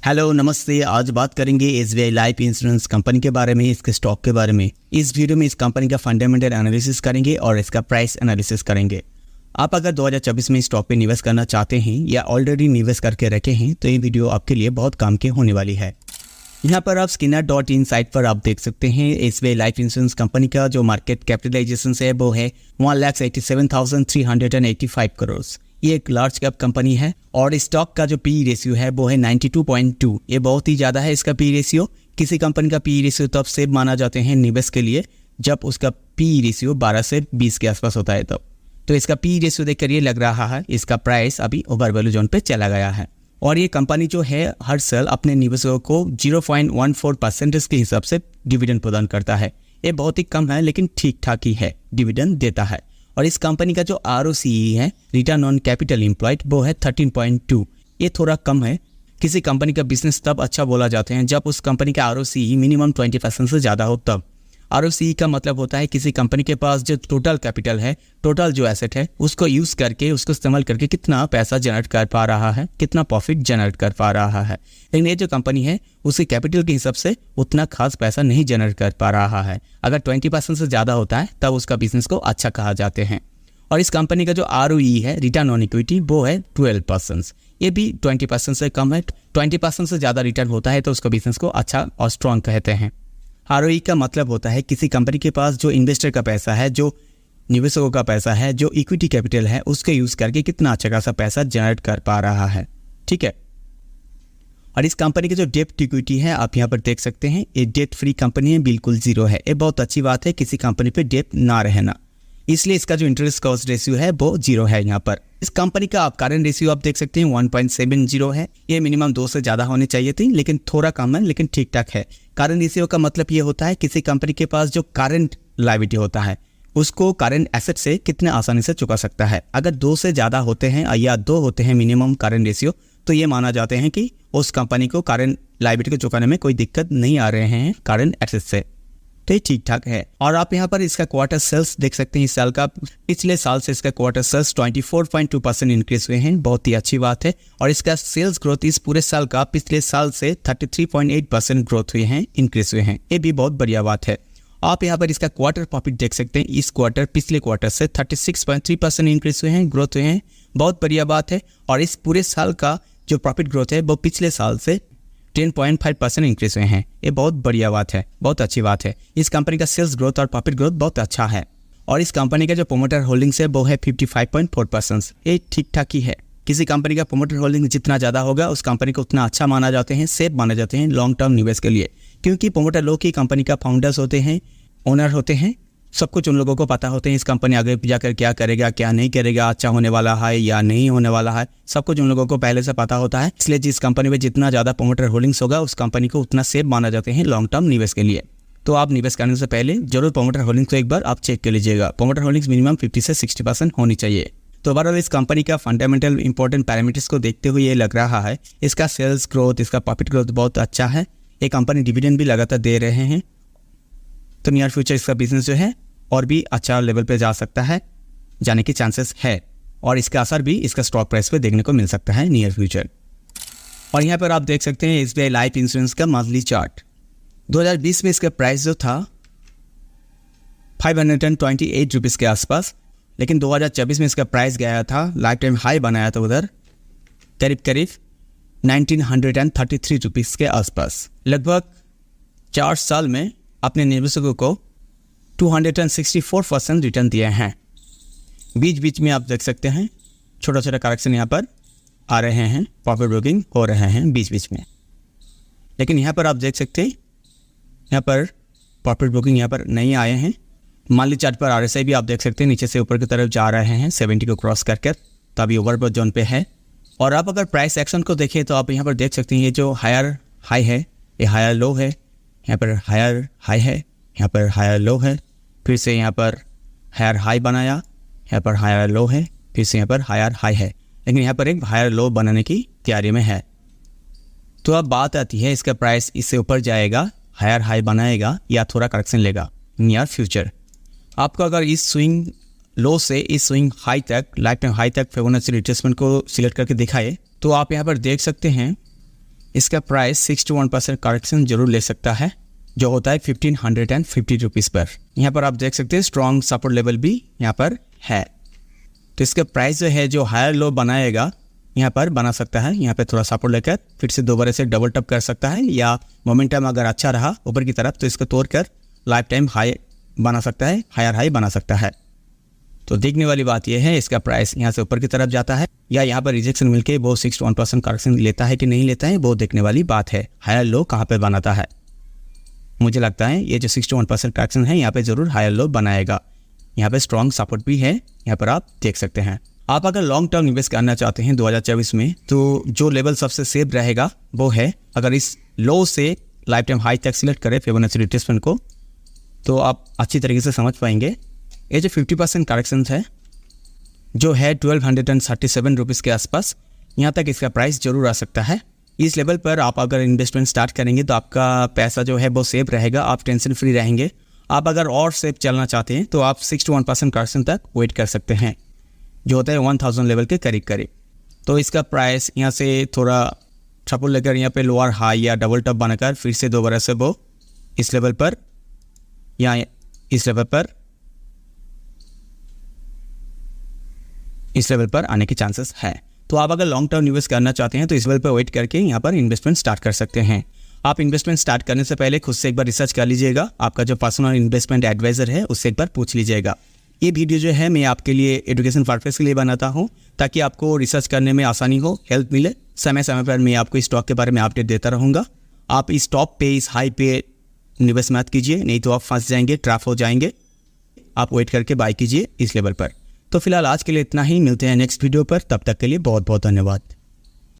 Hello नमस्ते। आज बात करेंगे एसबीआई लाइफ इंश्योरेंस कंपनी के बारे में, इसके स्टॉक के बारे में। इस वीडियो में इस कंपनी का फंडामेंटल एनालिसिस करेंगे और इसका प्राइस एनालिसिस करेंगे। आप अगर 2024 में स्टॉक पे निवेश करना चाहते हैं या ऑलरेडी निवेश करके रखे हैं तो ये वीडियो आपके लिए बहुत काम की होने वाली है। यहाँ पर आप skinner.in साइट पर आप देख सकते हैं एसबीआई लाइफ इंश्योरेंस कंपनी का जो मार्केट कैपिटलाइजेशन है वो है 1,87,385 करोड़। ये एक लार्ज कैप कंपनी है और स्टॉक का जो पी रेशियो है वो है 92.2। ये बहुत ही ज़्यादा है इसका पी रेशियो। किसी कंपनी का पी रेशियो तब से माना जाते हैं निवेश के लिए जब उसका पी रेशियो 12 से 20 के आसपास होता है तब। तो इसका पी रेशियो देखकर ये लग रहा है इसका प्राइस अभी ओवर वैल्यू जोन पे चला गया है। और ये कंपनी जो है हर साल अपने निवेशकों को 0.14% के हिसाब से डिविडेंड प्रदान करता है। ये बहुत ही कम है लेकिन ठीक ठाक ही है, डिविडेंड देता है। और इस कंपनी का जो ROCE है, रिटर्न ऑन कैपिटल एम्प्लॉयड, वो है 13.2। ये थोड़ा कम है। किसी कंपनी का बिजनेस तब अच्छा बोला जाता है जब उस कंपनी का ROCE मिनिमम 20% से ज़्यादा हो तब। ROCE का मतलब होता है किसी कंपनी के पास जो टोटल कैपिटल है, टोटल जो एसेट है, उसको यूज़ करके, उसको इस्तेमाल करके कितना पैसा जनरेट कर पा रहा है, कितना प्रॉफिट जनरेट कर पा रहा है। लेकिन ये जो कंपनी है उसके कैपिटल के हिसाब से उतना खास पैसा नहीं जनरेट कर पा रहा है। अगर 20% से ज़्यादा होता है तब उसका बिजनेस को अच्छा कहा जाते हैं। और इस कंपनी का जो ROE है, रिटर्न ऑन इक्विटी, वो है 12%। ये भी 20% से कम है। 20% से ज़्यादा रिटर्न होता है तो उसका बिजनेस को अच्छा और स्ट्रॉन्ग कहते हैं। ROE का मतलब होता है किसी कंपनी के पास जो इन्वेस्टर का पैसा है, जो निवेशकों का पैसा है, जो इक्विटी कैपिटल है, उसके यूज़ करके कितना अच्छा खासा पैसा जनरेट कर पा रहा है। ठीक है। और इस कंपनी की जो डेप्ट इक्विटी है आप यहाँ पर देख सकते हैं, ये डेट फ्री कंपनी है, बिल्कुल जीरो है। ये बहुत अच्छी बात है किसी कंपनी पे डेप्ट ना रहना, इसलिए इसका जो इंटरेस्ट कॉस्ट रेशियो है वो जीरो है। यहाँ पर इस कंपनी का आप करंट रेशियो आप देख सकते हैं 1.70 है। ये मिनिमम 2 से ज़्यादा होने चाहिए थी लेकिन थोड़ा कम है, लेकिन ठीक ठाक है। करंट रेशियो का मतलब ये होता है किसी कंपनी के पास जो करंट लायबिलिटी होता है उसको करंट एसेट से कितने आसानी से चुका सकता है। अगर 2 से ज़्यादा होते हैं या 2 होते हैं मिनिमम करंट रेशियो तो ये माना जाते हैं कि उस कंपनी को करंट लायबिलिटी को चुकाने में कोई दिक्कत नहीं आ रहे हैं करंट एसेट से, तो ये ठीक ठाक है। और आप यहाँ पर इसका क्वार्टर सेल्स देख सकते हैं। इस साल का, पिछले साल से इसका क्वार्टर सेल्स 24.2% इंक्रीज हुए हैं, बहुत ही अच्छी बात है। और इसका सेल्स ग्रोथ इस पूरे साल का पिछले साल से 33.8% ग्रोथ हुए हैं, इंक्रीज हुए हैं। ये भी बहुत बढ़िया बात है। आप यहाँ पर इसका क्वार्टर प्रॉफिट देख सकते हैं। इस क्वार्टर पिछले क्वार्टर से 36.3% इंक्रीज हुए हैं, ग्रोथ हुए हैं, बहुत बढ़िया बात है। और इस पूरे साल का जो प्रॉफिट ग्रोथ है वो पिछले साल से 10.5% इंक्रीज हुए हैं। ये बहुत बढ़िया बात है, बहुत अच्छी बात है। इस कंपनी का सेल्स ग्रोथ और प्रॉफिट ग्रोथ बहुत अच्छा है। और इस कंपनी का जो प्रोमोटर होल्डिंग्स है वो है 55.4%। ये ठीक ठाक ही है। किसी कंपनी का प्रोमोटर होल्डिंग जितना ज़्यादा होगा उस कंपनी को उतना अच्छा माना जाते हैं, सेफ माने जाते हैं लॉन्ग टर्म निवेश के लिए। क्योंकि प्रोमोटर लोग ही कंपनी का फाउंडर्स होते हैं, ओनर होते हैं। सब कुछ उन लोगों को पता होते हैं इस कंपनी आगे जाकर क्या करेगा, क्या नहीं करेगा, अच्छा होने वाला है या नहीं होने वाला है, सब कुछ उन लोगों को पहले से पता होता है। इसलिए जिस कंपनी में जितना ज़्यादा प्रोमोटर होल्डिंग्स होगा उस कंपनी को उतना सेफ माना जाते हैं लॉन्ग टर्म निवेश के लिए। तो आप निवेश करने से पहले जरूर प्रोमोटर होल्डिंग्स को एक बार आप चेक कर लीजिएगा। प्रोमोटर होल्डिंग्स मिनिमम 50 से 60% होनी चाहिए। तो ओवरऑल इस कंपनी का फंडामेंटल इंपॉर्टेंट पैरामीटर्स को देखते हुए ये लग रहा है इसका सेल्स ग्रोथ, इसका प्रॉफिट ग्रोथ बहुत अच्छा है। ये कंपनी डिविडेंड भी लगातार दे रहे हैं, तो नियर फ्यूचर इसका बिजनेस जो है और भी अच्छा लेवल पे जा सकता है, जाने की चांसेस है। और इसका असर भी इसका स्टॉक प्राइस पे देखने को मिल सकता है नियर फ्यूचर। और यहाँ पर आप देख सकते हैं एसबीआई लाइफ इंश्योरेंस का मंथली चार्ट। 2020 में इसका प्राइस जो था 528 रुपीज़ के आसपास, लेकिन 2024 में इसका प्राइस गया था, लाइफ टाइम हाई बनाया था उधर करीब 1933 रुपीज़ के आसपास। लगभग 4 साल में अपने निवेशकों को 264% रिटर्न दिए हैं। बीच बीच में आप देख सकते हैं छोटा छोटा करेक्शन यहाँ पर आ रहे हैं, प्रॉफिट बुकिंग हो रहे हैं बीच बीच में। लेकिन यहाँ पर आप देख सकते हैं यहाँ पर प्रॉफिट बुकिंग यहाँ पर नहीं आए हैं। मंथली चार्ट पर RSI भी आप देख सकते हैं नीचे से ऊपर की तरफ जा रहे हैं 70 को क्रॉस करके, तभी ओवरबॉट जोन पे है। और आप अगर प्राइस एक्शन को देखें तो आप यहाँ पर देख सकते हैं ये जो हायर हाई है ये हायर लो है, यहाँ पर हायर हाई है, यहाँ पर हायर लो है, फिर से यहाँ पर हायर हाई बनाया, यहाँ पर हायर लो है, फिर से यहाँ पर हायर हाई है, लेकिन यहाँ पर एक हायर लो बनाने की तैयारी में है। तो अब बात आती है इसका प्राइस इससे ऊपर जाएगा, हायर हाई बनाएगा या थोड़ा करेक्शन लेगा नियर फ्यूचर। आपको अगर इस स्विंग लो से इस स्विंग हाई तक, लाइफ टाइम हाई तक फिबोनाची रिट्रेसमेंट को सिलेक्ट करके दिखाए तो आप यहाँ पर देख सकते हैं इसका प्राइस 6 to 1% करेक्शन जरूर ले सकता है, जो होता है 1550 रुपीज़ पर। यहाँ पर आप देख सकते हैं स्ट्रॉन्ग सपोर्ट लेवल भी यहाँ पर है। तो इसका प्राइस जो है जो हायर लो बनाएगा यहाँ पर बना सकता है, यहाँ पे थोड़ा सपोर्ट लेकर फिर से दोबारा से डबल टप कर सकता है, या मोमेंटम अगर अच्छा रहा ऊपर की तरफ तो इसको तोड़कर लाइफ टाइम हाई बना सकता है, हायर हाई बना सकता है। तो देखने वाली बात यह है इसका प्राइस यहाँ से ऊपर की तरफ जाता है या यहाँ पर रिजेक्शन मिलके वो 6 to 1% करेक्शन लेता है कि नहीं लेता है, वो देखने वाली बात है। हायर लो कहाँ पे बनाता है, मुझे लगता है ये जो 6 to 1% करेक्शन है यहाँ पे ज़रूर हायर लो बनाएगा। यहाँ पे स्ट्रॉन्ग सपोर्ट भी है, यहाँ पर आप देख सकते हैं। आप अगर लॉन्ग टर्म इन्वेस्ट करना चाहते हैं 2024 में, तो जो लेवल सबसे सेफ रहेगा वो है अगर इस लो से लाइफ टाइम हाई तक सिलेक्ट करें फिबोनाची रिट्रेसमेंट को, तो आप अच्छी तरीके से समझ पाएंगे। ये जो 50% करेक्शन है जो है 1237 रुपीज़ के आसपास, यहाँ तक इसका प्राइस जरूर आ सकता है। इस लेवल पर आप अगर इन्वेस्टमेंट स्टार्ट करेंगे तो आपका पैसा जो है वो सेफ रहेगा, आप टेंशन फ्री रहेंगे। आप अगर और सेफ चलना चाहते हैं तो आप 6 to 1% करेक्शन तक वेट कर सकते हैं, जो होता है 1000 लेवल के करीब करीब। तो इसका प्राइस यहाँ से थोड़ा ट्रबल लेकर यहाँ पे लोअर हाई या डबल टप बनाकर फिर से दोबारा से वो इस लेवल पर या इस लेवल पर आने के चांसेस है। तो आप अगर लॉन्ग टर्म इन्वेस्ट करना चाहते हैं तो इस लेवल पर वेट करके यहाँ पर इन्वेस्टमेंट स्टार्ट कर सकते हैं। आप इन्वेस्टमेंट स्टार्ट करने से पहले खुद से एक बार रिसर्च कर लीजिएगा, आपका जो पर्सनल इन्वेस्टमेंट एडवाइजर है उससे एक बार पूछ लीजिएगा। ये वीडियो जो है मैं आपके लिए एजुकेशन पर्पस के लिए बनाता हूँ, ताकि आपको रिसर्च करने में आसानी हो, हेल्प मिले। समय समय पर मैं आपको स्टॉक के बारे में अपडेट देता रहूँगा। आप इस टॉप पे इस हाई पे निवेश मत कीजिए, नहीं तो आप फंस जाएंगे, ट्रैप हो जाएंगे। आप वेट करके बाय कीजिए इस लेवल पर। तो फिलहाल आज के लिए इतना ही, मिलते हैं नेक्स्ट वीडियो पर, तब तक के लिए बहुत बहुत धन्यवाद।